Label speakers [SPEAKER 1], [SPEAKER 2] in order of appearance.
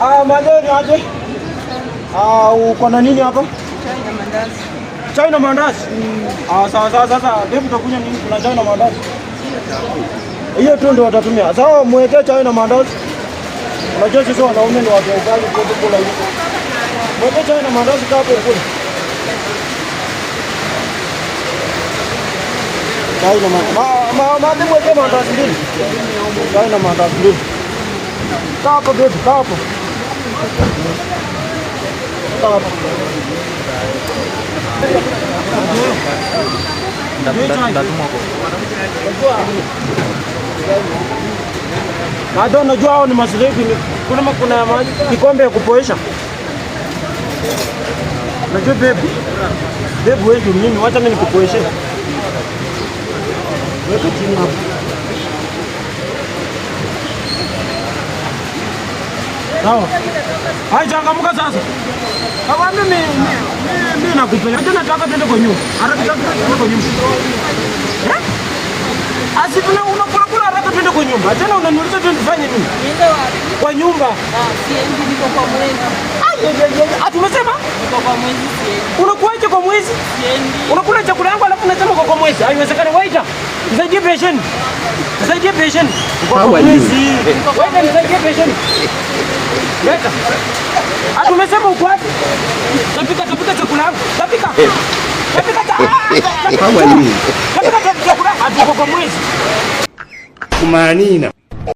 [SPEAKER 1] Madeni aje? Uko na nini hapa?
[SPEAKER 2] Chai na mandazi.
[SPEAKER 1] Chai na mandazi? Sawa. Sasa hebu utakunywa nini? Kuna chai na mandazi? Hiyo tu ndio watatumia. Sawa, mwekee chai na mandazi. Unajua sisi wanaume ni watu wa ugali kote kula hiyo. Mwekee chai na mandazi hapo kule. Chai na mandazi. Mwekee mandazi mbili. Chai na mandazi mbili. Hapo baby, hapo. Bado unajua hao ni maslahi, kuna kikombe ya kupoesha. Unajua baby wewe mimi wacha mimi nikupoeshe. Weka chini hapo. Sawa. Hai changamka sasa. Kama mimi nakupeleka. Acha nataka twende kwa nyumba. Haraka twende kwa nyumba. Asifuna unakula haraka twende kwa nyumba. Tena unaniuliza tufanye nini?
[SPEAKER 2] Niende wapi?
[SPEAKER 1] Kwa nyumba.
[SPEAKER 2] Siendi, niko kwa mwezi.
[SPEAKER 1] Tumesema?
[SPEAKER 2] Niko kwa mwezi siendi.
[SPEAKER 1] Unakuaje kwa mwezi?
[SPEAKER 2] Siendi.
[SPEAKER 1] Unakula chakula yangu alafu unasema kwa mwezi. Haiwezekani. Waita. Nisaidie patient. Kwa mwezi. Waita nisaidie patient. Leta. Tumesema uko wapi? Tapika chakula yangu. Tapika chakula. Kwa mwezi.
[SPEAKER 3] Kumanina.